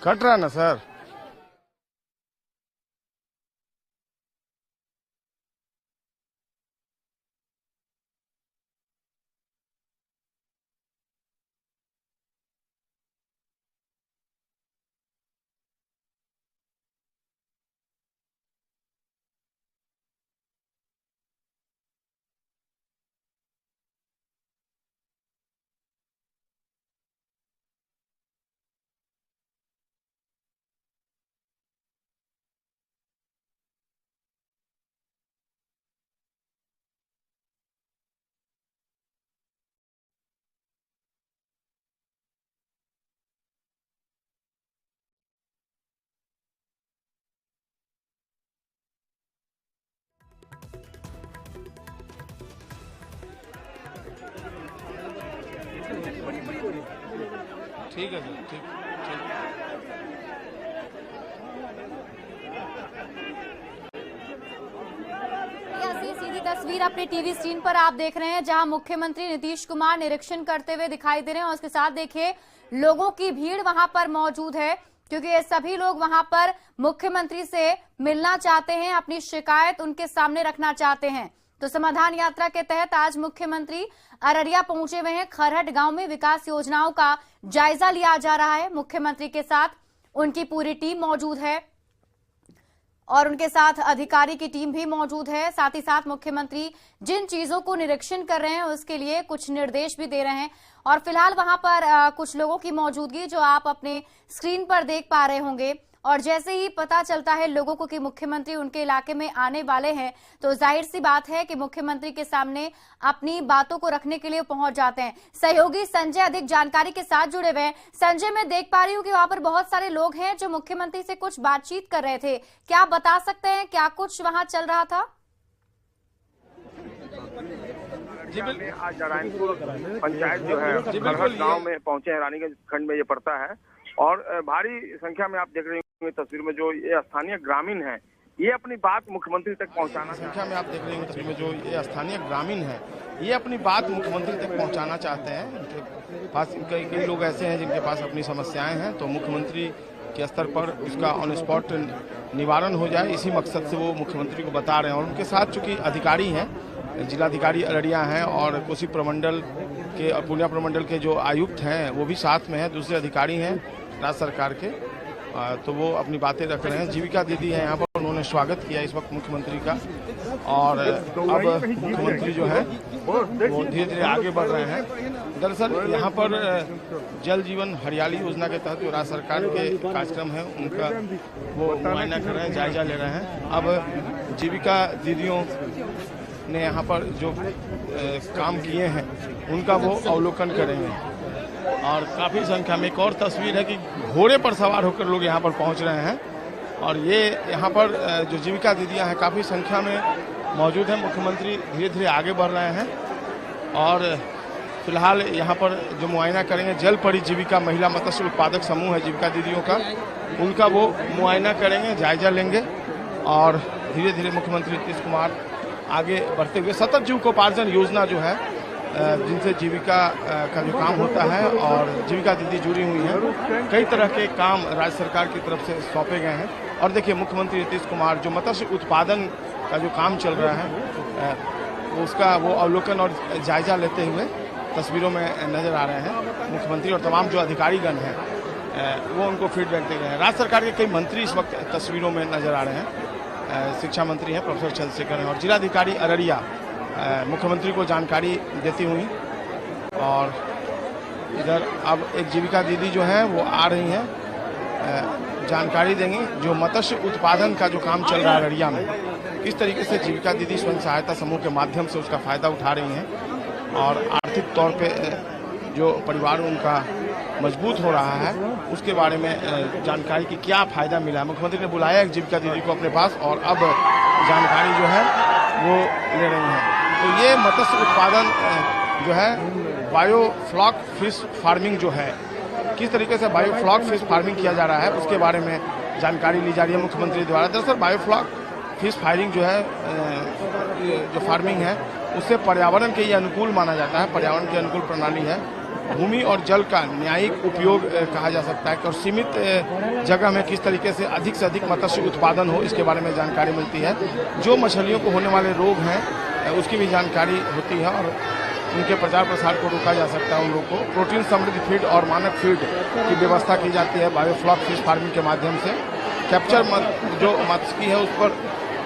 Cut रहा ना sir. ठीक है सर, ठीक ठीक। सीधी तस्वीर अपने टीवी स्क्रीन पर आप देख रहे हैं, जहां मुख्यमंत्री नीतीश कुमार निरीक्षण करते हुए दिखाई दे रहे हैं और उसके साथ देखिए लोगों की भीड़ वहां पर मौजूद है, क्योंकि ये सभी लोग वहां पर मुख्यमंत्री से मिलना चाहते हैं, अपनी शिकायत उनके सामने रखना चाहते हैं। तो समाधान यात्रा के तहत आज मुख्यमंत्री अररिया पहुंचे हुए हैं। खरहट गांव में विकास योजनाओं का जायजा लिया जा रहा है। मुख्यमंत्री के साथ उनकी पूरी टीम मौजूद है और उनके साथ अधिकारी की टीम भी मौजूद है। साथ ही साथ मुख्यमंत्री जिन चीजों को निरीक्षण कर रहे हैं उसके लिए कुछ निर्देश भी दे रहे हैं। और फिलहाल वहां पर कुछ लोगों की मौजूदगी जो आप अपने स्क्रीन पर देख पा रहे होंगे। और जैसे ही पता चलता है लोगों को कि मुख्यमंत्री उनके इलाके में आने वाले हैं, तो जाहिर सी बात है कि मुख्यमंत्री के सामने अपनी बातों को रखने के लिए पहुंच जाते हैं। सहयोगी संजय अधिक जानकारी के साथ जुड़े हुए हैं। संजय, मैं देख पा रही हूँ कि वहां पर बहुत सारे लोग हैं जो मुख्यमंत्री से कुछ बातचीत कर रहे थे। क्या बता सकते हैं क्या कुछ वहां चल रहा था? जी बिल्कुल, आज नारायणपुर पंचायत जो है खरहट गांव में पहुंचे हैं। रानीगंज खंड में ये पड़ता है और भारी संख्या में आप देख रहे होंगे तस्वीर में जो ये स्थानीय ग्रामीण है, ये अपनी बात मुख्यमंत्री तक पहुंचाना संख्या में आप देख रहे हैं तस्वीर में जो ये स्थानीय ग्रामीण है, ये अपनी बात मुख्यमंत्री तक पहुंचाना चाहते हैं। उनके पास कई लोग ऐसे हैं जिनके पास अपनी समस्याएं हैं, तो मुख्यमंत्री के स्तर पर उसका ऑन स्पॉट निवारण हो जाए, इसी मकसद से वो मुख्यमंत्री को बता रहे हैं। और उनके साथ चूंकि अधिकारी हैं, जिलाधिकारी अररिया हैं और कोसी प्रमंडल के पूर्णिया प्रमंडल के जो आयुक्त हैं वो भी साथ में हैं, दूसरे अधिकारी हैं राज्य सरकार के, तो वो अपनी बातें रख रहे हैं। जीविका दीदी हैं यहाँ पर, उन्होंने स्वागत किया इस वक्त मुख्यमंत्री का। और अब मुख्यमंत्री जो है वो धीरे धीरे आगे बढ़ रहे हैं। दरअसल यहाँ पर जल जीवन हरियाली योजना के तहत जो राज्य सरकार के कार्यक्रम है उनका वो मुआयना कर रहे हैं, जायजा ले रहे हैं। अब जीविका दीदियों ने यहाँ पर जो काम किए हैं उनका वो अवलोकन करेंगे। और काफ़ी संख्या में एक और तस्वीर है कि घोड़े पर सवार होकर लोग यहाँ पर पहुँच रहे हैं और ये यहाँ पर जो जीविका दीदियाँ हैं काफ़ी संख्या में मौजूद हैं। मुख्यमंत्री धीरे धीरे आगे बढ़ रहे हैं और फिलहाल यहाँ पर जो मुआयना करेंगे जल परी जीविका महिला मत्स्य उत्पादक समूह है जीविका दीदियों का, उनका वो मुआयना करेंगे, जायजा लेंगे। और धीरे धीरे मुख्यमंत्री नीतीश कुमार आगे बढ़ते हुए सतत जीविकोपार्जन योजना जो है जिनसे जीविका का जो काम होता है और जीविका दीदी जुड़ी हुई हैं, कई तरह के काम राज्य सरकार की तरफ से सौंपे गए हैं। और देखिए मुख्यमंत्री नीतीश कुमार जो मत्स्य उत्पादन का जो काम चल रहा है उसका वो अवलोकन और जायजा लेते हुए तस्वीरों में नजर आ रहे हैं। मुख्यमंत्री और तमाम जो अधिकारीगण हैं वो उनको फीडबैक दे रहे हैं। राज्य सरकार के कई मंत्री इस वक्त तस्वीरों में नजर आ रहे हैं। शिक्षा मंत्री हैं प्रोफेसर चंद्रशेखर हैं और जिलाधिकारी अररिया मुख्यमंत्री को जानकारी देती हुई। और इधर अब एक जीविका दीदी जो है वो आ रही हैं, जानकारी देंगी जो मत्स्य उत्पादन का जो काम चल रहा है अररिया में, किस तरीके से जीविका दीदी स्वयं सहायता समूह के माध्यम से उसका फायदा उठा रही हैं और आर्थिक तौर पे जो परिवार उनका मजबूत हो रहा है उसके बारे में जानकारी की क्या फायदा मिला है। मुख्यमंत्री ने बुलाया एक जीविका दीदी को अपने पास और अब जानकारी जो है वो ले रही हैं। तो ये मत्स्य उत्पादन जो है बायोफ्लॉक फिश फार्मिंग जो है, किस तरीके से बायोफ्लॉक फिश फार्मिंग किया जा रहा है उसके बारे में जानकारी ली जा रही है मुख्यमंत्री द्वारा। दरअसल बायोफ्लॉक फिश फायरिंग जो है जो फार्मिंग है उससे पर्यावरण के लिए अनुकूल माना जाता है, पर्यावरण की अनुकूल प्रणाली है भूमि और जल का न्यायिक उपयोग कहा जा सकता है और सीमित जगह में किस तरीके से अधिक मत्स्य उत्पादन हो, इसके बारे में जानकारी मिलती है। जो मछलियों को होने वाले रोग हैं उसकी भी जानकारी होती है और उनके प्रचार प्रसार को रोका जा सकता है। उन लोगों को प्रोटीन समृद्ध फीड और मानक फीड की व्यवस्था की जाती है बायोफ्लॉक फिश फार्मिंग के माध्यम से। कैप्चर जो मत्स्य है उस पर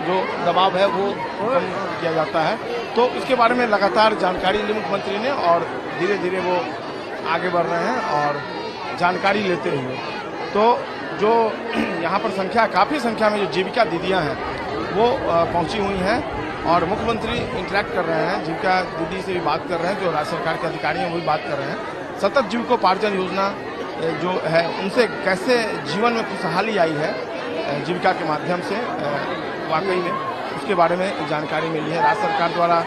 जो दबाव है वो कम किया जाता है। तो इसके बारे में लगातार जानकारी ली मुख्यमंत्री ने और धीरे धीरे वो आगे बढ़ रहे हैं और जानकारी लेते हुए। तो जो यहाँ पर काफ़ी संख्या में जो जीविका दीदियाँ हैं वो पहुँची हुई हैं और मुख्यमंत्री इंटरेक्ट कर रहे हैं, जीविका दीदी से भी बात कर रहे हैं, जो राज्य सरकार के अधिकारी हैं वो भी बात कर रहे हैं। सतत जीविकोपार्जन योजना जो है उनसे कैसे जीवन में खुशहाली आई है जीविका के माध्यम से, वाकई में उसके बारे में जानकारी मिली है। राज्य सरकार द्वारा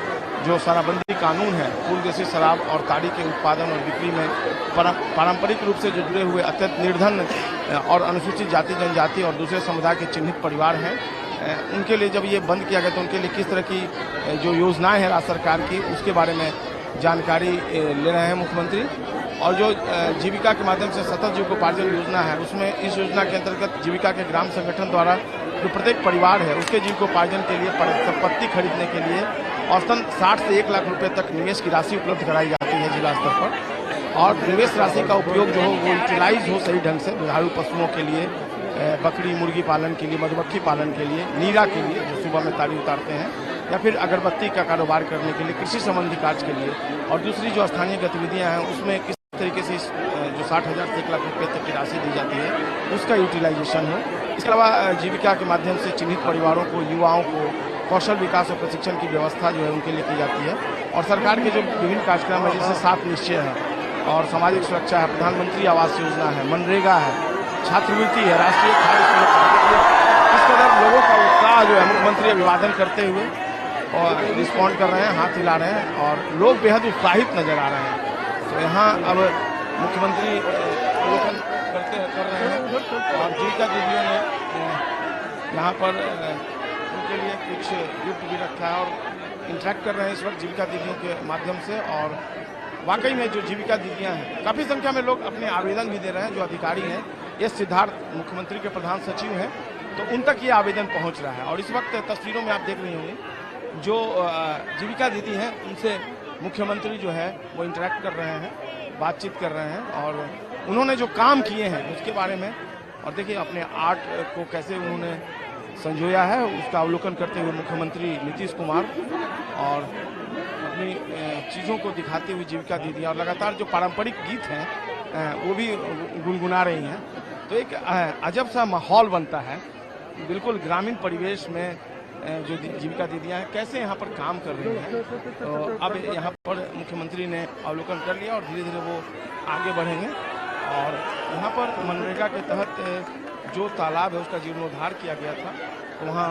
जो शराबबंदी कानून है, पूर्व देशी शराब और ताड़ी के उत्पादन और बिक्री में पारंपरिक रूप से जो जुड़े हुए अत्यंत निर्धन और अनुसूचित जाति जनजाति और दूसरे समुदाय के चिन्हित परिवार हैं, उनके लिए जब ये बंद किया गया तो उनके लिए किस तरह की जो योजनाएं हैं राज्य सरकार की, उसके बारे में जानकारी ले रहे हैं मुख्यमंत्री। और जो जीविका के माध्यम से सतत जीविकोपार्जन योजना है, उसमें इस योजना के अंतर्गत जीविका के ग्राम संगठन द्वारा जो प्रत्येक परिवार है उसके जीविकोपार्जन के लिए संपत्ति खरीदने के लिए औसतन 60 से 1 लाख रुपए तक निवेश की राशि उपलब्ध कराई जाती है जिला स्तर पर। और निवेश राशि का उपयोग जो हो वो यूटिलाइज हो सही ढंग से दुधारू पशुओं के लिए, बकरी मुर्गी पालन के लिए, मधुमक्खी पालन के लिए, नीरा के लिए जो सुबह में ताली उतारते हैं, या फिर अगरबत्ती का कारोबार करने के लिए, कृषि संबंधी कार्य के लिए। और दूसरी जो स्थानीय गतिविधियां हैं उसमें किस तरीके से जो 60,000 से 1 लाख रुपये तक की राशि दी जाती है उसका यूटिलाइजेशन हो। इसके अलावा जीविका के माध्यम से चिन्हित परिवारों को, युवाओं को कौशल विकास और प्रशिक्षण की व्यवस्था जो है उनके लिए की जाती है। और सरकार के जो विभिन्न कार्यक्रम है जैसे 7 निश्चय है और सामाजिक सुरक्षा है, प्रधानमंत्री आवास योजना है, मनरेगा है, छात्रवृत्ति है, राष्ट्रीय खाद्य सुरक्षा, इस कदर लोगों का उत्साह जो है मुख्यमंत्री अभिवादन करते हुए और रिस्पॉन्ड कर रहे हैं, हाथ हिला रहे हैं और लोग बेहद उत्साहित नजर आ रहे हैं। तो यहाँ अब मुख्यमंत्री अवलोकन कर रहे हैं और जीविका दीदियों ने यहाँ पर उनके लिए कुछ गिफ्ट भी रखा है और इंटरेक्ट कर रहे हैं इस वक्त जीविका दीदियों के माध्यम से। और वाकई में जो जीविका दीदियाँ हैं, काफ़ी संख्या में लोग अपने आवेदन भी दे रहे हैं। जो अधिकारी हैं एस सिद्धार्थ मुख्यमंत्री के प्रधान सचिव हैं, तो उन तक ये आवेदन पहुँच रहा है। और इस वक्त तस्वीरों में आप देख रही होंगी जो जीविका दीदी हैं उनसे मुख्यमंत्री जो है वो इंटरेक्ट कर रहे हैं, बातचीत कर रहे हैं और उन्होंने जो काम किए हैं उसके बारे में, और देखिए अपने आर्ट को कैसे उन्होंने संजोया है उसका अवलोकन करते हुए मुख्यमंत्री नीतीश कुमार और अपनी चीज़ों को दिखाते हुए जीविका दीदी और लगातार जो पारंपरिक गीत हैं वो भी गुनगुना रही हैं। तो एक अजब सा माहौल बनता है, बिल्कुल ग्रामीण परिवेश में जो जीविका दीदियाँ हैं कैसे यहाँ पर काम कर रही हैं। तो अब यहाँ पर मुख्यमंत्री ने अवलोकन कर लिया और धीरे धीरे वो आगे बढ़ेंगे। और यहाँ पर मनरेगा के तहत जो तालाब है उसका जीर्णोद्धार किया गया था, तो वहाँ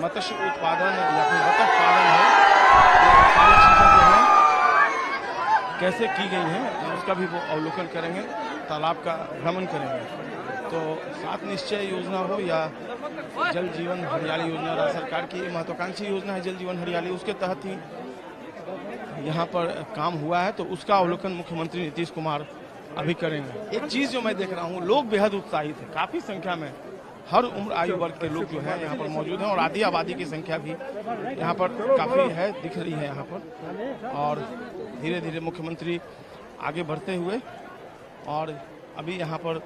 मत्स्य उत्पादन या फिर बतख पालन है, सारी चीज़ें जो हैं कैसे की गई हैं उसका भी वो अवलोकन करेंगे, तालाब का भ्रमण करेंगे। तो 7 निश्चय योजना हो या जल जीवन हरियाली योजना, राज्य सरकार की महत्वाकांक्षी योजना है जल जीवन हरियाली, उसके तहत ही यहाँ पर काम हुआ है। तो उसका अवलोकन मुख्यमंत्री नीतीश कुमार अभी करेंगे। एक चीज़ जो मैं देख रहा हूँ, लोग बेहद उत्साहित हैं, काफ़ी संख्या में हर उम्र आयु वर्ग के लोग जो है यहाँ पर मौजूद हैं और आधी आबादी की संख्या भी यहाँ पर काफ़ी है, दिख रही है यहाँ पर। और धीरे धीरे मुख्यमंत्री आगे बढ़ते हुए और अभी यहाँ पर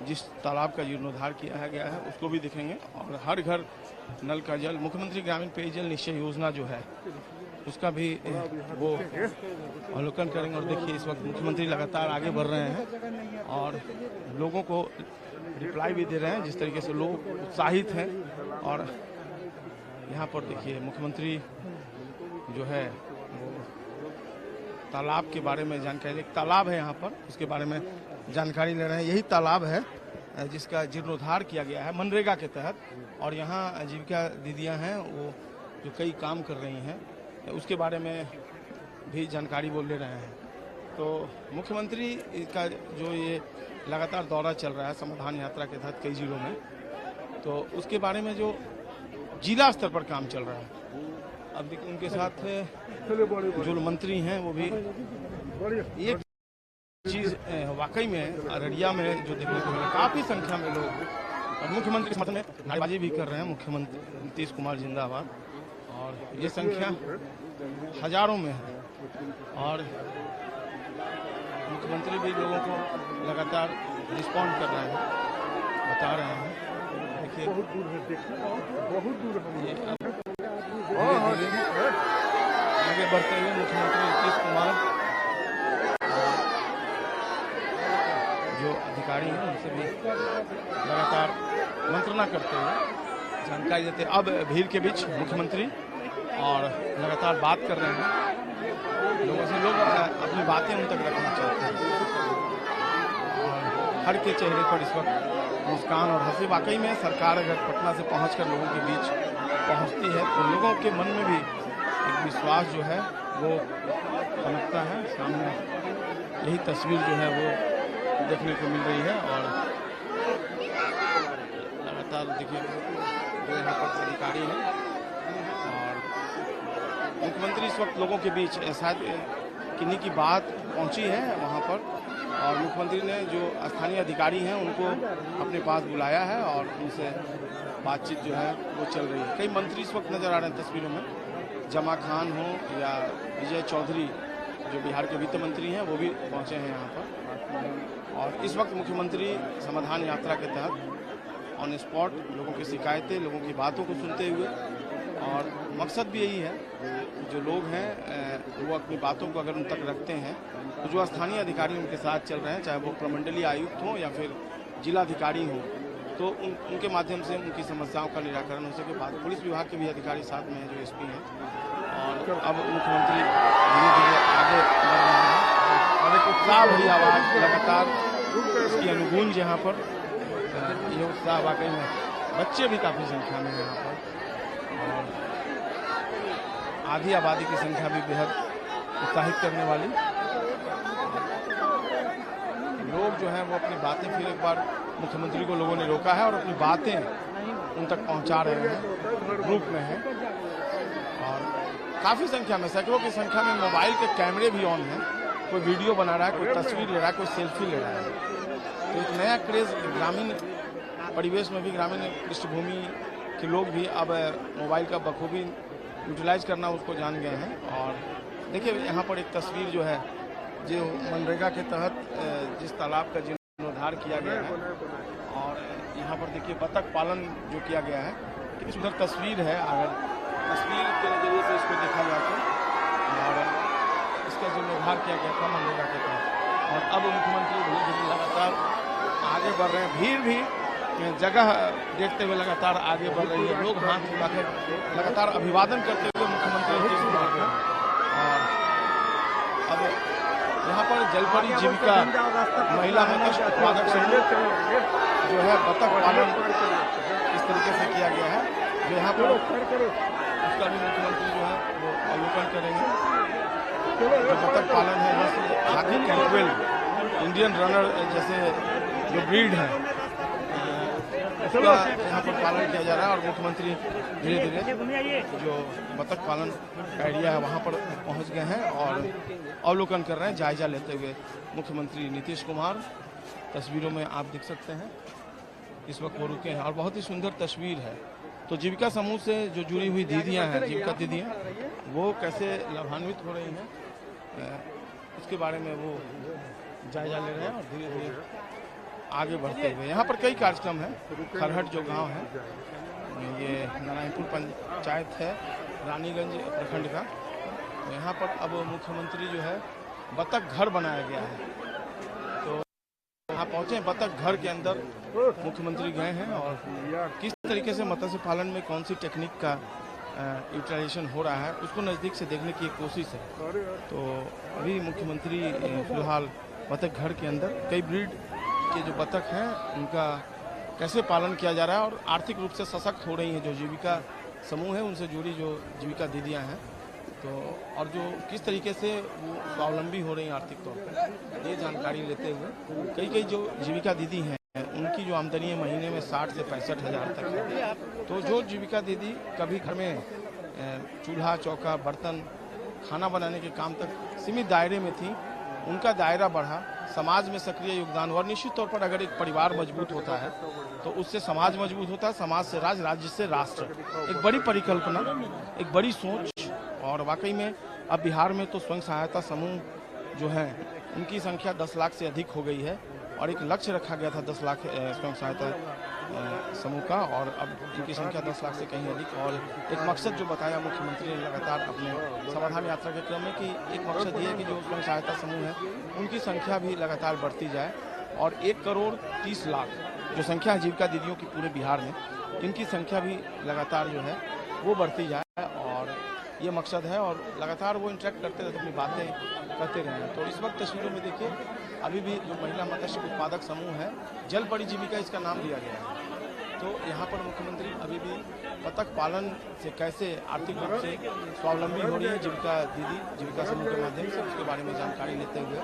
जिस तालाब का जीर्णोद्धार किया गया है उसको भी दिखेंगे और हर घर नल का जल, मुख्यमंत्री ग्रामीण पेयजल निश्चय योजना जो है उसका भी वो अवलोकन करेंगे। और देखिए इस वक्त मुख्यमंत्री लगातार आगे बढ़ रहे हैं और लोगों को रिप्लाई भी दे रहे हैं, जिस तरीके से लोग उत्साहित हैं। और यहाँ पर देखिए मुख्यमंत्री जो है वो तालाब के बारे में जानकारी, एक तालाब है यहाँ पर उसके बारे में जानकारी ले रहे हैं। यही तालाब है जिसका जीर्णोद्धार किया गया है मनरेगा के तहत और यहाँ जीविका दीदियाँ हैं वो जो कई काम कर रही हैं उसके बारे में भी जानकारी वो ले रहे हैं। तो मुख्यमंत्री का जो ये लगातार दौरा चल रहा है समाधान यात्रा के तहत कई जिलों में, तो उसके बारे में जो जिला स्तर पर काम चल रहा है, अब उनके साथ जो मंत्री हैं वो भी एक चीज वाकई में अररिया में जो देखने को मिला, काफी संख्या में लोग और मुख्यमंत्री के समर्थन में नारेबाजी भी कर रहे हैं। मुख्यमंत्री नीतीश कुमार जिंदाबाद, और ये संख्या हजारों में है। और मुख्यमंत्री भी लोगों को लगातार रिस्पॉन्ड कर रहे हैं, बता रहे हैं। देखिए बहुत दूर है, बहुत दूर है। धीरे-धीरे आगे बढ़ते हुए मुख्यमंत्री नीतीश कुमार जो अधिकारी हैं उनसे भी लगातार मंत्रणा करते हुए जानकारी देते। अब भीड़ के बीच मुख्यमंत्री और लगातार बात कर रहे हैं लोगों से। लोग अपनी बातें उन तक रखना चाहते हैं और हर के चेहरे पर इस वक्त मुस्कान और हंसी। वाकई में सरकार अगर पटना से पहुंचकर लोगों के बीच पहुंचती है तो लोगों के मन में भी एक विश्वास जो है वो पनपता है। सामने यही तस्वीर जो है वो देखने को मिल रही है। और लगातार देखिए जो यहाँ पर अधिकारी हैं और मुख्यमंत्री इस वक्त लोगों के बीच शायद किन्हीं की बात पहुंची है वहाँ पर, और मुख्यमंत्री ने जो स्थानीय अधिकारी हैं उनको अपने पास बुलाया है और उनसे बातचीत जो है वो चल रही है। कई मंत्री इस वक्त नजर आ रहे हैं तस्वीरों में, जमा खान हो या विजय चौधरी जो बिहार के वित्त मंत्री हैं वो भी पहुंचे हैं यहाँ पर। और इस वक्त मुख्यमंत्री समाधान यात्रा के तहत ऑन स्पॉट लोगों की शिकायतें, लोगों की बातों को सुनते हुए, और मकसद भी यही है जो लोग हैं वो अपनी बातों को अगर उन तक रखते हैं तो जो स्थानीय अधिकारी उनके साथ चल रहे हैं, चाहे वो प्रमंडलीय आयुक्त हों या फिर जिलाधिकारी हों, तो उनके माध्यम से उनकी समस्याओं का निराकरण हो सके। बाद पुलिस विभाग के भी अधिकारी साथ में हैं जो एसपी हैं। और अब मुख्यमंत्री धीरे धीरे आगे बढ़ रहे हैं और एक उत्साह भरी आवाज लगातार इसकी अनुगूंज यहाँ पर, ये उत्साह वाकई में बच्चे भी काफ़ी संख्या में हैं यहाँ पर, और आधी आबादी की संख्या भी बेहद उत्साहित करने वाली। लोग जो हैं वो अपनी बातें फिर एक बार मुख्यमंत्री को लोगों ने रोका है और अपनी बातें उन तक पहुंचा रहे हैं, ग्रुप में हैं। और काफ़ी संख्या में, सैकड़ों की संख्या में मोबाइल के कैमरे भी ऑन हैं। कोई वीडियो बना रहा है, कोई तस्वीर ले रहा है, कोई सेल्फी ले रहा है। तो एक नया क्रेज़ ग्रामीण परिवेश में भी, ग्रामीण पृष्ठभूमि के लोग भी अब मोबाइल का बखूबी यूटिलाइज करना उसको जान गए हैं। और देखिए यहाँ पर एक तस्वीर जो है, जो मनरेगा के तहत जिस तालाब का जीर्णोद्धार किया गया है, और यहाँ पर देखिए बतख पालन जो किया गया है, कितनी सुंदर तस्वीर है अगर तस्वीर के नजरिए से इसको देखा जाए तो। और इसका जीर्णोद्धार किया गया था मनरेगा के तहत, और अब मुख्यमंत्री धीरे धीरे लगातार आगे बढ़ रहे हैं। भीड़ भी जगह देखते हुए लगातार आगे बढ़ रही है। लोग हाथ उठाकर लगातार अभिवादन करते हुए मुख्यमंत्री नीतीश कुमार को। और अब यहाँ पर जलपरी जीविका महिला मत्स्य उत्पादक समूह जो है बतख पालन इस तरीके से किया गया है, जो यहाँ पर उसका भी मुख्यमंत्री जो है वो अवलोकन करेंगे। जो बतख पालन है, जैसे खाकी कैंटवेल इंडियन रनर जैसे जो ब्रीड है उसका यहाँ पर पालन किया जा रहा है। और मुख्यमंत्री धीरे धीरे जो बतख पालन का एरिया है वहाँ पर पहुँच गए हैं और अवलोकन कर रहे हैं, जायजा लेते हुए मुख्यमंत्री नीतीश कुमार। तस्वीरों में आप देख सकते हैं इस वक्त वो रुके हैं, और बहुत ही सुंदर तस्वीर है। तो जीविका समूह से जो जुड़ी हुई दीदियाँ हैं, जीविका दीदियाँ, वो कैसे लाभान्वित हो रही हैं उसके बारे में वो जायजा ले रहे हैं और धीरे धीरे आगे बढ़ते हुए। यहाँ पर कई कार्यक्रम हैं। खरहट जो गांव है, ये नारायणपुर पंचायत है रानीगंज प्रखंड का, यहाँ पर अब मुख्यमंत्री जो है बतख घर बनाया गया है। तो यहाँ पहुँचे, बतख घर के अंदर मुख्यमंत्री गए हैं और किस तरीके से मत्स्य पालन में कौन सी टेक्निक का यूटिलाइजेशन हो रहा है उसको नज़दीक से देखने की एक कोशिश है। तो अभी मुख्यमंत्री फिलहाल बतख घर के अंदर कई ब्रीड के जो बतख हैं उनका कैसे पालन किया जा रहा है और आर्थिक रूप से सशक्त हो रही हैं जो जीविका समूह है, उनसे जुड़ी जो जीविका दीदियां हैं, तो और जो किस तरीके से वो स्वावलंबी हो रही हैं आर्थिक तौर पर, ये जानकारी लेते हुए कई जो जीविका दीदी हैं उनकी जो आमदनी है महीने में 60 से 65 हज़ार तक है। तो जो जीविका दीदी कभी घर में चूल्हा चौका बर्तन खाना बनाने के काम तक सीमित दायरे में थी, उनका दायरा बढ़ा, समाज में सक्रिय योगदान हुआ। निश्चित तौर पर अगर एक परिवार मजबूत होता है तो उससे समाज मजबूत होता है, समाज से राज्य, राज्य से राष्ट्र। एक बड़ी परिकल्पना, एक बड़ी सोच। और वाकई में अब बिहार में तो स्वयं सहायता समूह जो है उनकी संख्या 10 लाख से अधिक हो गई है और एक लक्ष्य रखा गया था 10 लाख स्वयं सहायता समूह का, और अब इनकी संख्या 10 लाख से कहीं अधिक। और एक मकसद जो बताया मुख्यमंत्री ने लगातार अपने समाधान यात्रा के क्रम में कि एक मकसद ये है कि जो स्वयं सहायता समूह है उनकी संख्या भी लगातार बढ़ती जाए और 1 करोड़ 30 लाख जो संख्या है जीविका दीदियों की पूरे बिहार में, इनकी संख्या भी लगातार जो है वो बढ़ती जाए, और ये मकसद है। और लगातार वो इंटरेक्ट करते रहते, अपनी बातें करते रहे। तो इस वक्त तस्वीरों में देखिए अभी भी जो महिला मत्स्य उत्पादक समूह है, जल परी जीविका इसका नाम दिया गया है। तो यहाँ पर मुख्यमंत्री अभी भी बतख पालन से कैसे आर्थिक रूप से स्वावलंबी हो रही है जीविका दीदी, जीविका समूह के माध्यम से, उसके बारे में जानकारी लेते हुए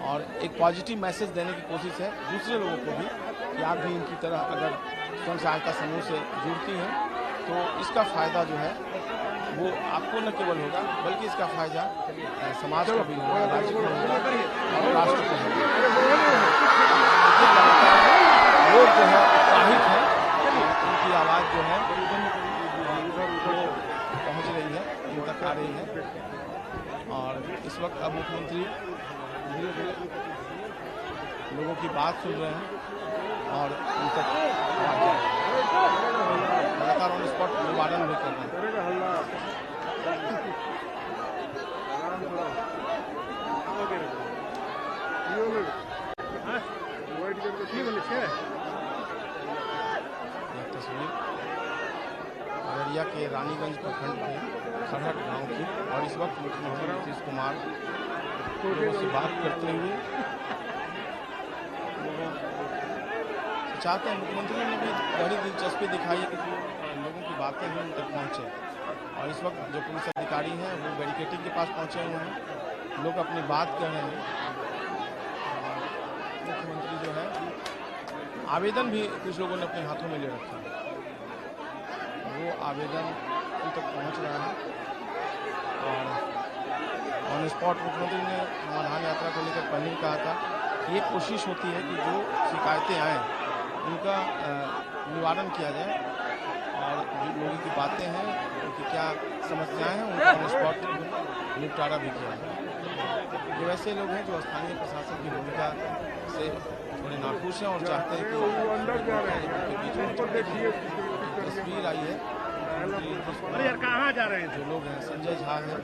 और एक पॉजिटिव मैसेज देने की कोशिश है दूसरे लोगों को भी कि आप भी इनकी तरह अगर स्वयं सहायता समूह से जुड़ती हैं तो इसका फ़ायदा जो है वो आपको न केवल होगा बल्कि इसका फायदा समाज को भी होगा, राज्य को होगा और राष्ट्र को होगा। लोग जो है उत्साहित हैं, उनकी आवाज़ जो है वो पहुंच रही है, इन तक आ रही है। और इस वक्त अब मुख्यमंत्री धीरे धीरे लोगों की बात सुन रहे हैं और उन तक लगातार ऑन स्पॉट निवारण भी कर रहे हैं। यह तस्वीर अररिया के रानीगंज प्रखंड के खरहट गांव की, और इस वक्त मुख्यमंत्री नीतीश कुमार लोगों से बात करते हुए चाहते हैं, मुख्यमंत्री ने भी बड़ी दिलचस्पी दिखाई है कि जो लोगों की बातें हैं उन तक पहुँचे। और इस वक्त जो पुलिस अधिकारी हैं वो बैरिकेडिंग के पास पहुँचे हुए हैं, लोग अपनी बात कह रहे हैं। मुख्यमंत्री जो है आवेदन भी कुछ लोगों ने अपने हाथों में ले रखा है, वो आवेदन उन तक पहुँच रहा है। और ऑन स्पॉट मुख्यमंत्री ने समाधान यात्रा को लेकर पहले ही कहा था कि ये कोशिश होती है कि जो शिकायतें आएँ उनका निवारण किया जाए और जो लोगों की बातें हैं, उनकी क्या समस्याएं हैं, उनका ऑन स्पॉट निपटारा भी किया जाए। ये वैसे लोग हैं जो स्थानीय प्रशासन की भूमिका से थोड़े नाखुश हैं और चाहते हैं कि तस्वीर आई है। अरे यार कहाँ जा रहे हैं? जो लोग हैं, संजय झा है,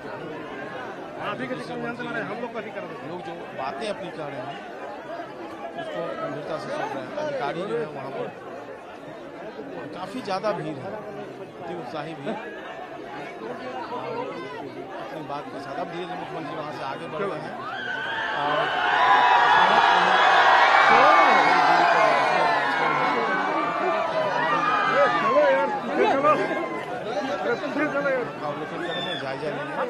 लोग जो बातें अपनी कर रहे हैं उसको गंभीरता से सुन रहे हैं। अधिकारी जो है वहाँ पर काफ़ी ज़्यादा भीड़ है, अति उत्साही भीड़, अपनी बात के साथ अब धीरे धीरे मुख्यमंत्री वहाँ से आगे बढ़ रहे हैं। अवलोकन करेंगे, जायजा लेंगे, यहाँ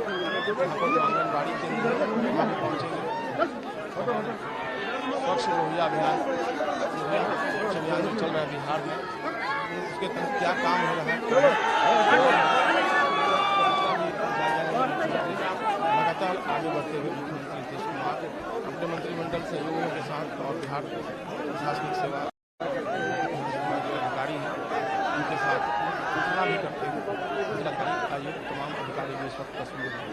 पर जो आंगनबाड़ी केंद्र है वहाँ भी पहुँचेंगे। स्वच्छ लोहिया अभियान, स्वच्छ अभियान जो चल रहा है बिहार में, उसके तहत क्या काम हो रहा है, लगातार आगे बढ़ते हुए मुख्यमंत्री नीतीश कुमार अपने मंत्रिमंडल सहयोगियों के साथ और बिहार प्रशासनिक सेवा जो अधिकारी हैं उनके साथ सूचना भी करते हुए जिलाधिकारी आयुक्त तमाम अधिकारी भी इस वक्त तस्वीर हैं।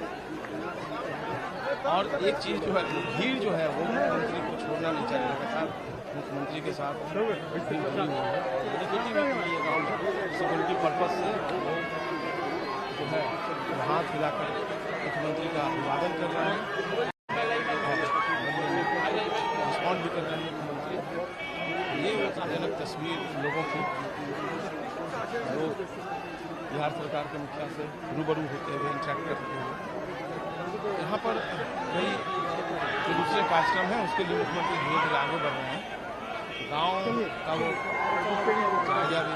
और एक चीज़ जो है, भीड़ जो है वो मुख्यमंत्री को छोड़ना नहीं चाहिए, लगातार मुख्यमंत्री के साथ भीड़ भरी हुई है। सिक्योरिटी पर्पज से वो जो है हाथ हिलाकर मुख्यमंत्री का अभिवादन कर रहे हैं, रिस्पॉन्ड भी कर रहे हैं मुख्यमंत्री। ये उत्साहजनक तस्वीर लोगों की, लोग बिहार सरकार के मुखिया से रूबरू होते हुए, इंटरेक्ट करते हुए। यहाँ पर कई जो दूसरे कार्यक्रम हैं उसके लिए मुख्यमंत्री धीरे धीरे आगे बढ़ रहे हैं। गांव का वो जायजा भी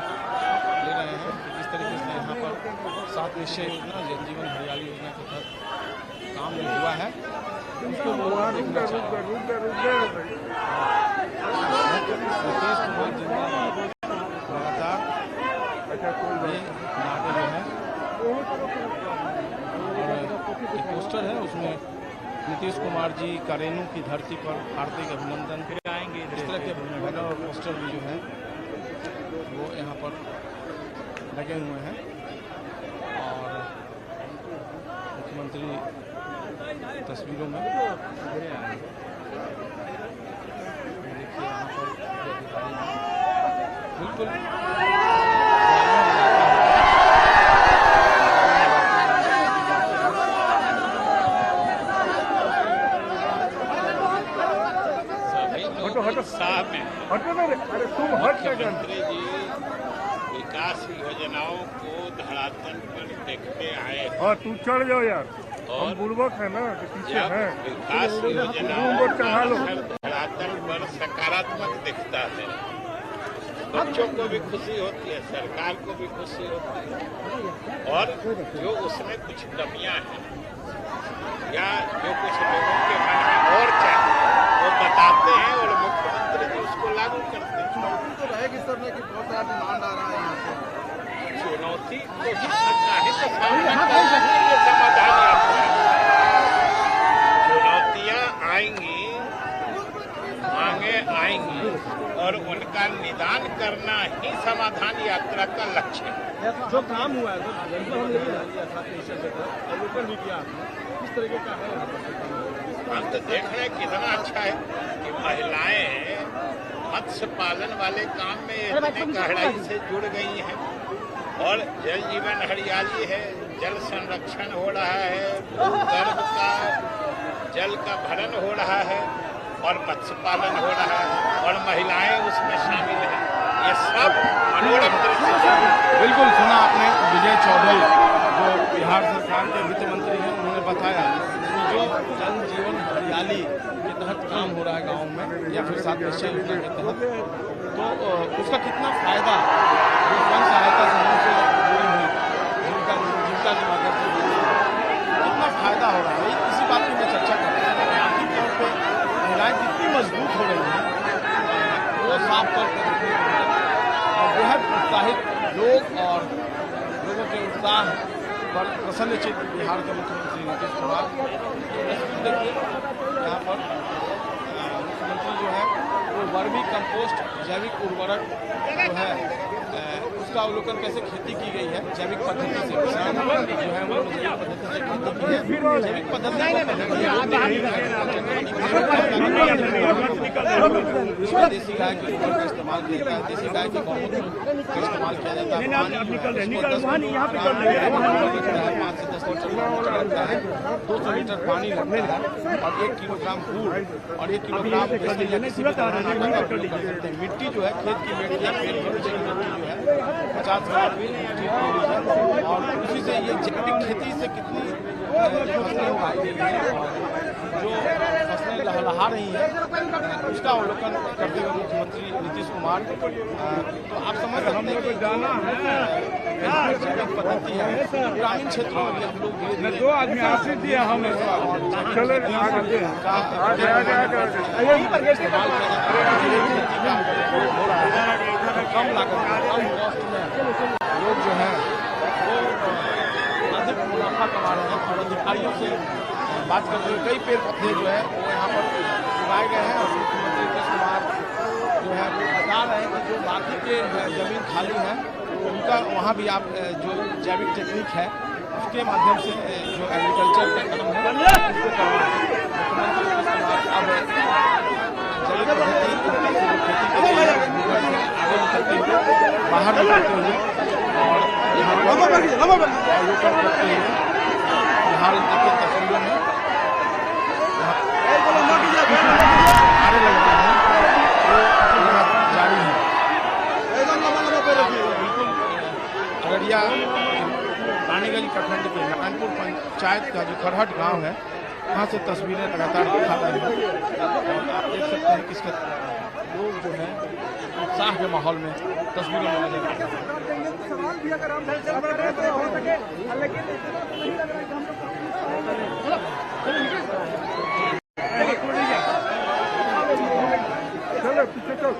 ले रहे हैं कि किस तरीके से यहाँ पर 7 निश्चय योजना, जल जीवन हरियाली योजना के तहत काम जो हुआ है उसको देखना चाहिए। नीतीश कुमार जिंदाबाद लगातार ये नारे जो है, और एक पोस्टर है उसमें नीतीश कुमार जी का रेणु की धरती पर हार्दिक अभिनंदन आएंगे। इस तरह के बैनर और पोस्टर भी जो हैं वो यहाँ पर लगे हुए हैं और मुख्यमंत्री तस्वीरों में देखिए यहाँ पर बिल्कुल मुख्यमंत्री जी विकास योजनाओं को धरातल पर देखते आए और तू चढ़ जाओ यार, और हम बुर्बक है ना कि पीछे जब है। विकास योजनाओं का धरातल पर सकारात्मक दिखता है, बच्चों को भी खुशी होती है, सरकार को भी खुशी होती है। और जो उसमें कुछ कमियां हैं या जो कुछ लोगों के मन में और चाहिए वो बताते हैं और मुख्यमंत्री जी उसको लागू करते हैं। तो रहेगी सर ने कि बहुत सारा डिमांड आ रहा है यहाँ से। चुनौती को भी चाहे तो सामना करना ही ये समाधान यात्रा है। चुनौतियां आएंगी, मांगे आएंगी और उनका निदान करना ही समाधान यात्रा का लक्ष्य है। जो काम हुआ है अवलोकन भी किया किस तरीके का है? हम तो देख रहे हैं कितना अच्छा है कि महिलाएं मत्स्य पालन वाले काम में इतने गहराई से जुड़ गई हैं और जल जीवन हरियाली है, जल संरक्षण हो रहा है, भूगर्भ का जल का भरण हो रहा है और मत्स्य पालन हो रहा है और महिलाएं उसमें शामिल हैं। ये सब मनोरम दृश्य है। बिल्कुल सुना आपने विजय चौधरी जो बिहार सरकार के वित्त मंत्री हैं, उन्होंने बताया कि जो जल जीवन हरियाली के तहत काम हो रहा है गाँव में या फिर 7 निश्चय योजना के तहत, तो उसका कितना फायदा जो स्वयं सहायता समूह से जुड़ी हुई जीविका की मदद से कितना फायदा हो रहा है, इसी बात की मैं चर्चा कर रहा हूँ। आर्थिक तौर पर महिलाएं कितनी मजबूत हो रही हैं वो साफ तौर पर देखने को मिला और बेहद उत्साहित लोग और लोगों के उत्साह पर प्रसन्नचित बिहार के मुख्यमंत्री नीतीश कुमार। देखिए यहाँ पर मुख्यमंत्री जो है वो वर्मी कंपोस्ट जैविक उर्वरक जो है उसका अवलोकन कैसे खेती की गई है जैविक पद्धति से। किसान जो है वो जैविक पद्धति से खेती की है, जैविक पद्धति इसमें देसी गाय के गोबर का इस्तेमाल किया जाता है, देसी गाय के गौमूत्र का इस्तेमाल किया जाता है। पानी 5 से 10 लीटर लगता है, 200 लीटर पानी लगता है और 1 किलोग्राम गुड़ और 1 किलोग्राम किसी भी तरह का उपयोग कर सकते हैं। मिट्टी जो है खेत की मिट्टी या पेड़ के नीचे की मिट्टी जो है 50 ग्राम मिट्टी है और उसी से ये जैविक खेती से कितनी फसलें उगाई गई हैं और जो फसलें लहलहा रही हैं उसका अवलोकन करते हुए मुख्यमंत्री नीतीश कुमार, तो आप समझ सकते हैं कि जाना है जैविक पद्धति है ग्रामीण क्षेत्रों में भी हम लोग धीरे धीरे 2 आदमी आशीष दिया हमें चले इस्तेमाल किया जाता है, हो रहा है कम लागत में कम कॉस्ट में लोग जो हैं वो अधिक मुनाफा कमा रहे हैं और अधिकारियों से बात करते हुए कई पेड़ पौधे जो है वो यहाँ पर उगाए गए हैं और मुख्यमंत्री नीतीश कुमार जो है वो बता रहे हैं कि जो बाकी के जमीन खाली है उनका वहाँ भी आप जो जैविक टेक्निक है उसके माध्यम से जो एग्रीकल्चर का काम है उसको करना है। मुख्यमंत्री नीतीश कुमार अब जैविक पद्धति खेती के लिए आगे निकलते हुए बाहर निकलते हुए और यहाँ पर अवलोकन करते हुए फिलहाल देखिए तस्वीरों में आने लग रहे हैं वो जारी है। बिल्कुल अररिया रानीगंज प्रखंड के नारायणपुर पंचायत का जो खरहट गांव है वहाँ से तस्वीरें लगातार दिखा रहे हैं और आप देख सकते हैं किसके लोग जो है उत्साह के माहौल में तस्वीरों में नजर आ चलो पीछे चल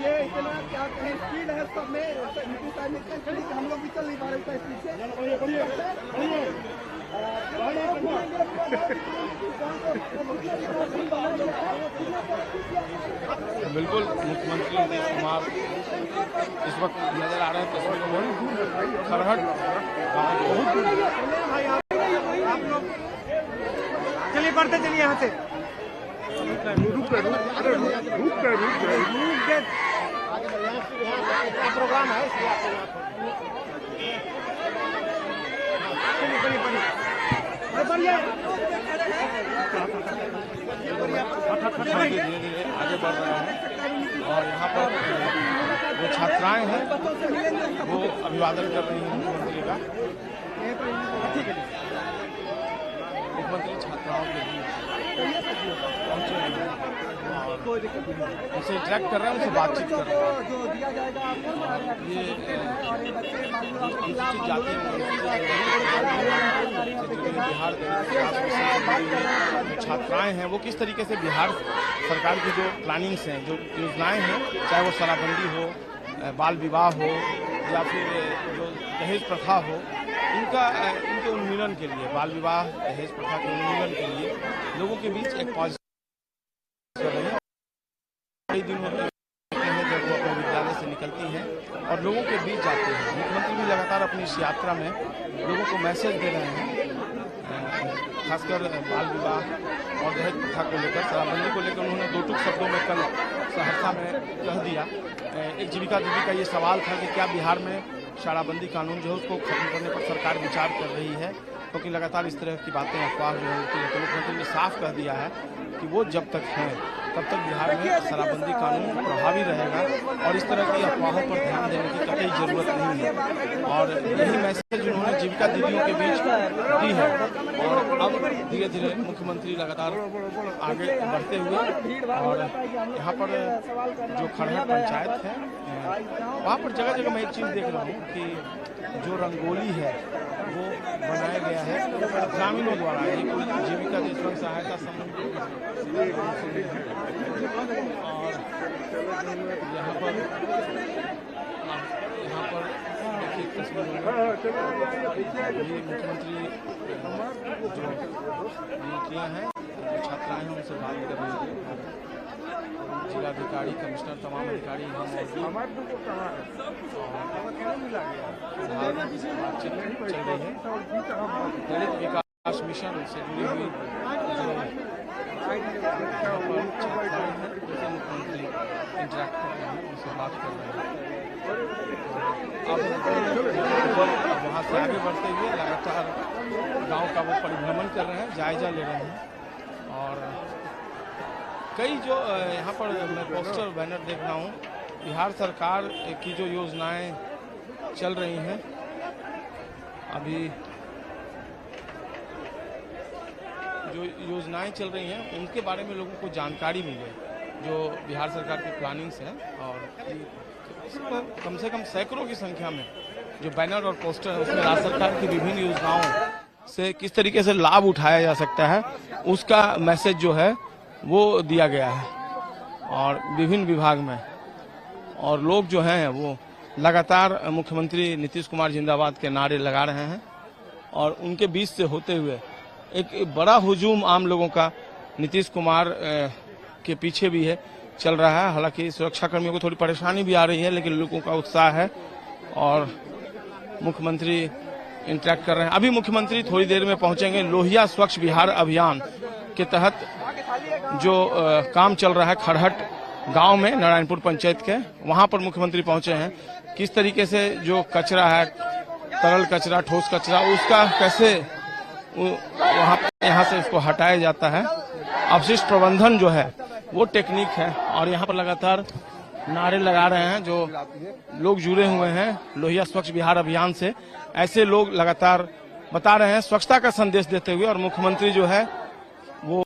ये इतना क्या कहें स्पीड है सब में नीतीश साहब ने खड़ी कि हम लोग भी चल नहीं पा रहे इस स्पीड से। बिल्कुल मुख्यमंत्री नीतीश कुमार इस वक्त नजर आ रहे हैं तस्वीरों में खरहट गाँव। चलिए बढ़ते चलिए यहाँ से प्रोग्राम है धीरे धीरे आगे बढ़ रहे हैं और यहाँ पर जो छात्राएं हैं वो अभिवादन कर रही हैं मुख्यमंत्री का। मुख्यमंत्री छात्राओं के बीच पहुंचे हैं और उनसे इंटरेक्ट कर रहे हैं, उनसे बातचीत कर रहे हैं। ये अनुसूचित जाति बिहार जो छात्राएं हैं वो किस तरीके से बिहार सरकार की जो प्लानिंग्स हैं, जो योजनाएं हैं, चाहे वो शराबबंदी हो, बाल विवाह हो या फिर जो दहेज प्रथा हो, इनके उन्मूलन के लिए, बाल विवाह दहेज प्रथा के उन्मूलन के लिए लोगों के बीच एक पॉजिटिव कर रहे हैं। कई दिन होते हैं जब वो अपने विद्यालय से निकलती हैं और लोगों के बीच जाते हैं। मुख्यमंत्री भी लगातार अपनी इस यात्रा में लोगों को मैसेज दे रहे हैं, खासकर बाल विवाह और दहेज प्रथा को लेकर, शराबबंदी को लेकर उन्होंने दो टूक शब्दों में कल सहरसा में कह दिया। एक जीविका दीदी का ये सवाल था कि क्या बिहार में शराबबंदी कानून जो है उसको खत्म करने पर सरकार विचार कर रही है, क्योंकि लगातार इस तरह की बातें अफवाह जो होती है। तो मुख्यमंत्री ने साफ कह दिया है कि वो जब तक हैं तब तक बिहार में शराबबंदी कानून प्रभावी रहेगा और इस तरह की अफवाहों पर ध्यान देने की कतई जरूरत नहीं है। और यही मैसेज उन्होंने जीविका दीदियों के बीच दी है। और अब धीरे धीरे मुख्यमंत्री लगातार आगे बढ़ते हुए और यहाँ पर जो खरहट पंचायत है वहाँ पर जगह जगह मैं एक चीज़ देख रहा हूँ कि जो रंगोली है वो बनाया गया है ग्रामीणों द्वारा। ये कोई जीविका स्वयं सहायता समूह और यहाँ पर देखिए तस्वीरों में ये मुख्यमंत्री जो युवतियाँ हैं, छात्राएं हैं, उनसे बात कर रही है। जिलाधिकारी, कमिश्नर, तमाम अधिकारी यहाँ मौजूद बातचीत चल रही है। दलित विकास मिशन से जुड़ी हुई जो छात्राएं हैं, उनसे मुख्यमंत्री इंटरेक्ट कर रहे हैं, उनसे बात कर रहे हैं। अब वहाँ से आगे बढ़ते हुए लगातार गांव का वो परिभ्रमण कर रहे हैं, जायजा ले रहे हैं। और कई जो यहाँ पर मैं पोस्टर बैनर देख रहा हूँ, बिहार सरकार की जो योजनाएं चल रही हैं, अभी जो योजनाएं चल रही हैं उनके बारे में लोगों को जानकारी मिले, जो बिहार सरकार की प्लानिंग्स हैं। और कम से कम सैकड़ों की संख्या में जो बैनर और पोस्टर है उसमें राज्य सरकार की विभिन्न योजनाओं से किस तरीके से लाभ उठाया जा सकता है उसका मैसेज जो है वो दिया गया है। और विभिन्न विभाग में और लोग जो हैं वो लगातार मुख्यमंत्री नीतीश कुमार जिंदाबाद के नारे लगा रहे हैं। और उनके बीच से होते हुए एक बड़ा हुजूम आम लोगों का नीतीश कुमार के पीछे भी है, चल रहा है। हालांकि सुरक्षाकर्मियों को थोड़ी परेशानी भी आ रही है, लेकिन लोगों का उत्साह है और मुख्यमंत्री इंटरेक्ट कर रहे हैं। अभी मुख्यमंत्री थोड़ी देर में पहुंचेंगे। लोहिया स्वच्छ बिहार अभियान के तहत जो काम चल रहा है खरहट गांव में, नारायणपुर पंचायत के, वहां पर मुख्यमंत्री पहुंचे हैं। किस तरीके से जो कचरा है, तरल कचरा, ठोस कचरा, उसका कैसे वहां यहाँ से इसको हटाया जाता है, अपशिष्ट प्रबंधन जो है वो टेक्निक है। और यहाँ पर लगातार नारे लगा रहे हैं जो लोग जुड़े हुए हैं लोहिया स्वच्छ बिहार अभियान से। ऐसे लोग लगातार बता रहे हैं, स्वच्छता का संदेश देते हुए। और मुख्यमंत्री जो है वो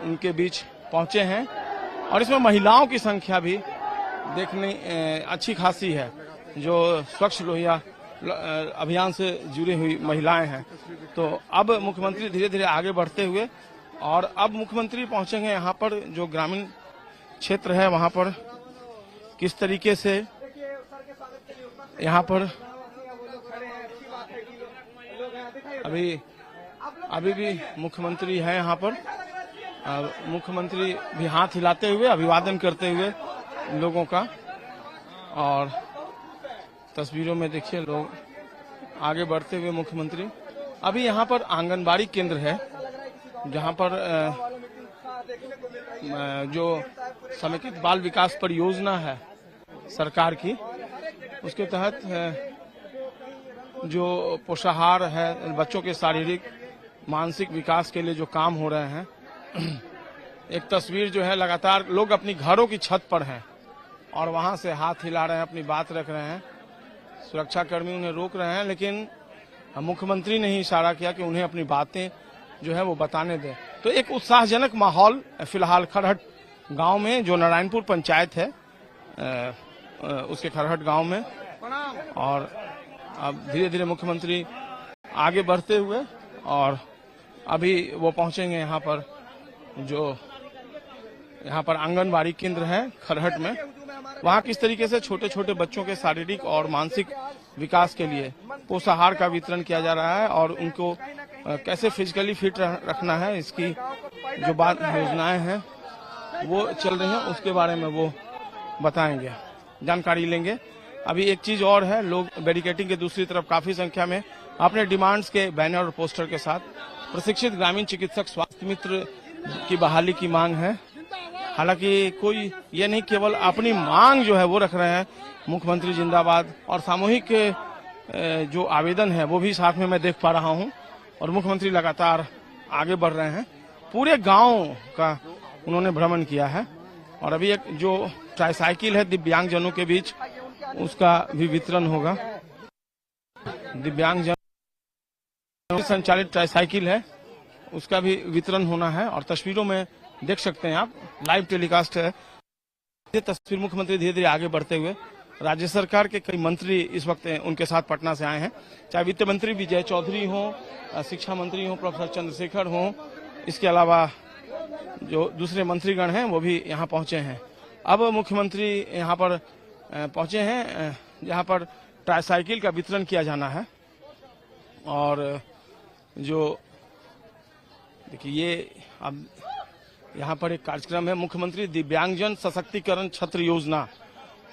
उनके बीच पहुंचे हैं। और इसमें महिलाओं की संख्या भी देखने अच्छी खासी है, जो स्वच्छ लोहिया अभियान से जुड़ी हुई महिलाएं हैं। तो अब मुख्यमंत्री धीरे धीरे आगे बढ़ते हुए और अब मुख्यमंत्री पहुंचेंगे यहाँ पर जो ग्रामीण क्षेत्र है वहाँ पर किस तरीके से यहाँ पर अभी भी मुख्यमंत्री है यहाँ पर। मुख्यमंत्री भी हाथ हिलाते हुए अभिवादन करते हुए लोगों का, और तस्वीरों में देखिए लोग आगे बढ़ते हुए मुख्यमंत्री। अभी यहाँ पर आंगनबाड़ी केंद्र है जहाँ पर जो समेकित बाल विकास परियोजना है सरकार की, उसके तहत जो पोषाहार है, बच्चों के शारीरिक मानसिक विकास के लिए जो काम हो रहे हैं। एक तस्वीर जो है, लगातार लोग अपनी घरों की छत पर हैं और वहां से हाथ हिला रहे हैं, अपनी बात रख रहे हैं। सुरक्षाकर्मी उन्हें रोक रहे हैं, लेकिन मुख्यमंत्री ने ही इशारा किया कि उन्हें अपनी बातें जो है वो बताने दें। तो एक उत्साहजनक माहौल फिलहाल खरहट गांव में, जो नारायणपुर पंचायत है उसके खरहट गांव में। और अब धीरे धीरे मुख्यमंत्री आगे बढ़ते हुए, और अभी वो पहुंचेंगे यहाँ पर जो यहाँ पर आंगनबाड़ी केंद्र है खरहट में। वहाँ किस तरीके से छोटे छोटे बच्चों के शारीरिक और मानसिक विकास के लिए पोषाहार का वितरण किया जा रहा है और उनको कैसे फिजिकली फिट रखना है, इसकी जो बात योजनाएं हैं वो चल रही हैं, उसके बारे में वो बताएंगे, जानकारी लेंगे। अभी एक चीज और है, लोग बैरिकेडिंग के दूसरी तरफ काफी संख्या में अपने डिमांड्स के बैनर और पोस्टर के साथ प्रशिक्षित ग्रामीण चिकित्सक स्वास्थ्य मित्र की बहाली की मांग है। हालांकि कोई ये नहीं, केवल अपनी मांग जो है वो रख रहे हैं, मुख्यमंत्री जिंदाबाद, और सामूहिक जो आवेदन है वो भी साथ में मैं देख पा रहा हूं। और मुख्यमंत्री लगातार आगे बढ़ रहे हैं, पूरे गांव का उन्होंने भ्रमण किया है। और अभी एक जो ट्राईसाइकिल है दिव्यांगजनों के बीच, उसका भी वितरण होगा। दिव्यांगजन संचालित ट्राईसाइकिल है, उसका भी वितरण होना है। और तस्वीरों में देख सकते हैं आप, लाइव टेलीकास्ट है ये तस्वीर। मुख्यमंत्री धीरे धीरे आगे बढ़ते हुए, राज्य सरकार के कई मंत्री इस वक्त उनके साथ पटना से आए हैं, चाहे वित्त मंत्री विजय चौधरी हो, शिक्षा मंत्री हो प्रोफेसर चंद्रशेखर हो, इसके अलावा जो दूसरे मंत्रीगण हैं वो भी यहाँ पहुंचे हैं। अब मुख्यमंत्री यहाँ पर पहुंचे हैं जहाँ पर ट्राईसाइकिल का वितरण किया जाना है। और जो देखिए, ये अब यहाँ पर एक कार्यक्रम है, मुख्यमंत्री दिव्यांगजन सशक्तिकरण छत्र योजना।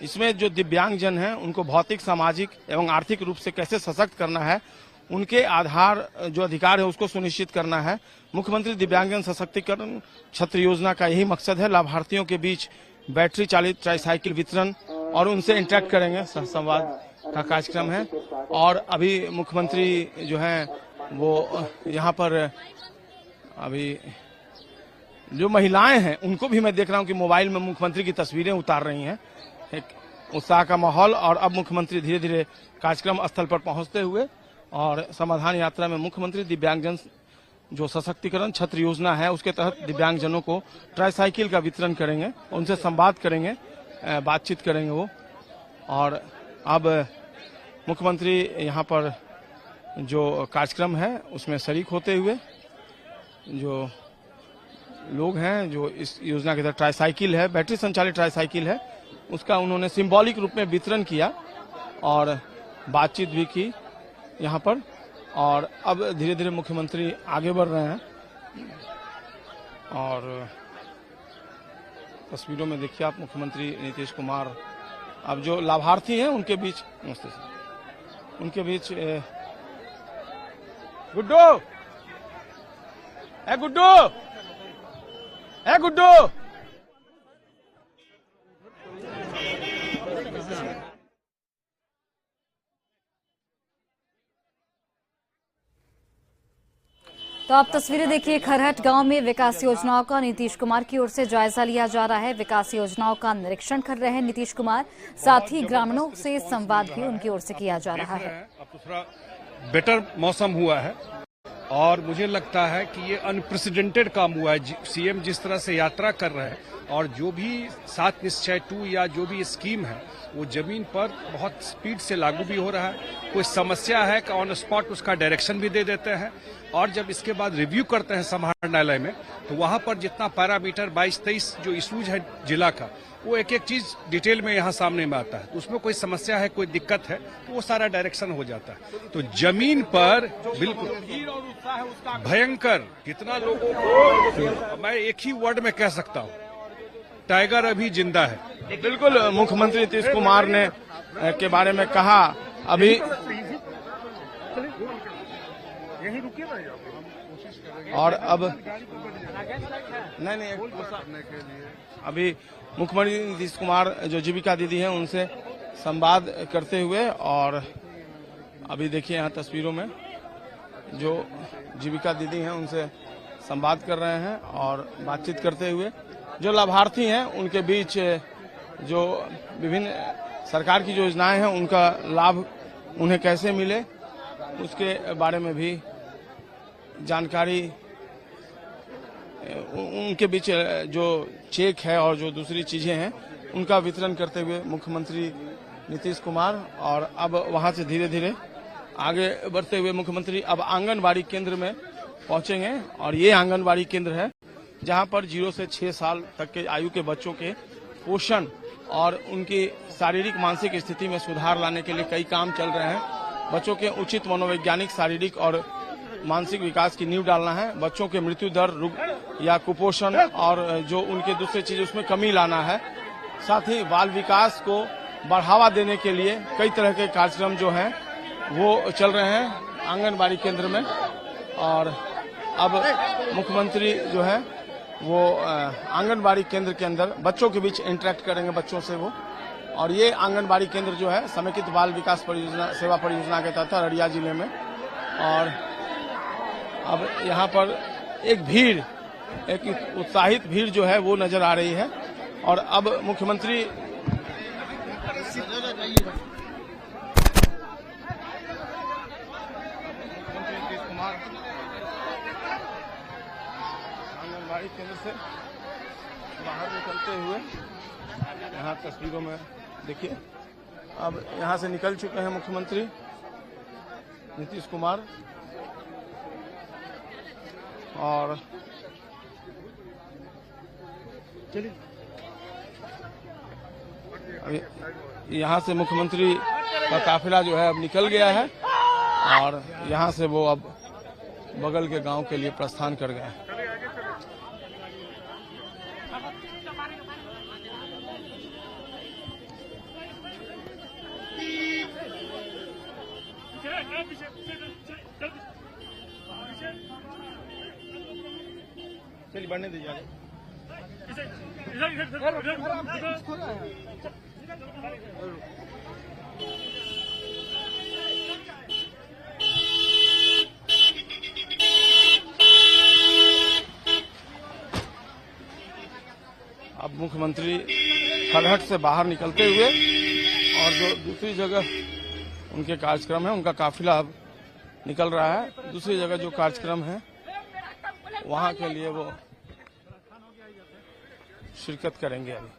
इसमें जो दिव्यांगजन हैं उनको भौतिक, सामाजिक एवं आर्थिक रूप से कैसे सशक्त करना है, उनके आधार जो अधिकार है उसको सुनिश्चित करना है। मुख्यमंत्री दिव्यांगजन सशक्तिकरण छत्र योजना का यही मकसद है। लाभार्थियों के बीच बैटरी चालित ट्राईसाइकिल वितरण और उनसे इंटरेक्ट करेंगे, संवाद का कार्यक्रम है। और अभी मुख्यमंत्री जो हैं वो यहाँ पर अभी जो महिलाएं हैं उनको भी मैं देख रहा हूं कि मोबाइल में मुख्यमंत्री की तस्वीरें उतार रही हैं। एक उत्साह का माहौल। और अब मुख्यमंत्री धीरे धीरे कार्यक्रम स्थल पर पहुंचते हुए और समाधान यात्रा में मुख्यमंत्री दिव्यांगजन जो सशक्तिकरण छत्र योजना है उसके तहत दिव्यांगजनों को ट्राईसाइकिल का वितरण करेंगे, उनसे संवाद करेंगे, बातचीत करेंगे वो। और अब मुख्यमंत्री यहाँ पर जो कार्यक्रम है उसमें शरीक होते हुए जो लोग हैं, जो इस योजना के तहत ट्राईसाइकिल है, बैटरी संचालित ट्राईसाइकिल है, उसका उन्होंने सिंबॉलिक रूप में वितरण किया और बातचीत भी की यहाँ पर। और अब धीरे धीरे मुख्यमंत्री आगे बढ़ रहे हैं। और तस्वीरों में देखिए आप, मुख्यमंत्री नीतीश कुमार अब जो लाभार्थी हैं उनके बीच, उनके बीच गुड्डू, ए गुड्डू, ए गुड्डू, तो आप तस्वीरें देखिए, खरहट गांव में विकास योजनाओं का नीतीश कुमार की ओर से जायजा लिया जा रहा है। विकास योजनाओं का निरीक्षण कर रहे हैं नीतीश कुमार, साथ ही ग्रामीणों से संवाद भी उनकी ओर से किया जा रहा है। अब तो थोड़ा बेटर मौसम हुआ है और मुझे लगता है कि ये अनप्रेसिडेंटेड काम हुआ है। सीएम जिस तरह से यात्रा कर रहे हैं और जो भी 7 निश्चय 2 या जो भी स्कीम है वो जमीन पर बहुत स्पीड से लागू भी हो रहा है। कोई समस्या है कि ऑन स्पॉट उसका डायरेक्शन भी दे देते हैं, और जब इसके बाद रिव्यू करते हैं समाहरणालय में तो वहां पर जितना पैरामीटर 22-23 जो इशूज है जिला का, वो एक एक चीज डिटेल में यहाँ सामने में आता है। तो उसमें कोई समस्या है, कोई दिक्कत है तो वो सारा डायरेक्शन हो जाता है। तो जमीन पर बिल्कुल भयंकर, कितना लोगों को मैं एक ही वर्ड में कह सकता हूँ, टाइगर अभी जिंदा है। बिल्कुल मुख्यमंत्री नीतीश कुमार ने के बारे में कहा अभी। यही रुकिए ना और अब नहीं अभी मुख्यमंत्री नीतीश कुमार जो जीविका दीदी हैं उनसे संवाद करते हुए, और अभी देखिए यहाँ तस्वीरों में जो जीविका दीदी हैं उनसे संवाद कर रहे हैं और बातचीत करते हुए जो लाभार्थी हैं उनके बीच जो विभिन्न सरकार की जो योजनाएं हैं उनका लाभ उन्हें कैसे मिले उसके बारे में भी जानकारी, उनके बीच जो चेक है और जो दूसरी चीजें हैं उनका वितरण करते हुए मुख्यमंत्री नीतीश कुमार। और अब वहां से धीरे धीरे आगे बढ़ते हुए मुख्यमंत्री अब आंगनबाड़ी केंद्र में पहुंचेंगे, और ये आंगनबाड़ी केंद्र है जहां पर 0 से 6 साल तक के आयु के बच्चों के पोषण और उनकी शारीरिक मानसिक स्थिति में सुधार लाने के लिए कई काम चल रहे हैं। बच्चों के उचित मनोवैज्ञानिक, शारीरिक और मानसिक विकास की नींव डालना है, बच्चों के मृत्यु दर या कुपोषण और जो उनके दूसरे चीज उसमें कमी लाना है। साथ ही बाल विकास को बढ़ावा देने के लिए कई तरह के कार्यक्रम जो हैं वो चल रहे हैं आंगनबाड़ी केंद्र में। और अब मुख्यमंत्री जो है वो आंगनबाड़ी केंद्र के अंदर बच्चों के बीच इंटरेक्ट करेंगे, बच्चों से वो। और ये आंगनबाड़ी केंद्र जो है समेकित बाल विकास परियोजना सेवा परियोजना के तहत अररिया जिले में। और अब यहाँ पर एक भीड़, एक उत्साहित भीड़ जो है वो नजर आ रही है। और अब मुख्यमंत्री नीतीश कुमार आंगनबाड़ी केंद्र से बाहर निकलते हुए यहाँ तस्वीरों में देखिए, अब यहाँ से निकल चुके हैं मुख्यमंत्री नीतीश कुमार। और चलिए यहाँ से मुख्यमंत्री का काफिला जो है अब निकल गया है, और यहाँ से वो अब बगल के गांव के लिए प्रस्थान कर गए। चलिए बढ़ने दीजिए आगे। अब मुख्यमंत्री खरहट से बाहर निकलते हुए और जो दूसरी जगह उनके कार्यक्रम है उनका काफिला अब निकल रहा है। दूसरी जगह जो कार्यक्रम है वहां के लिए वो शिरकत करेंगे अभी।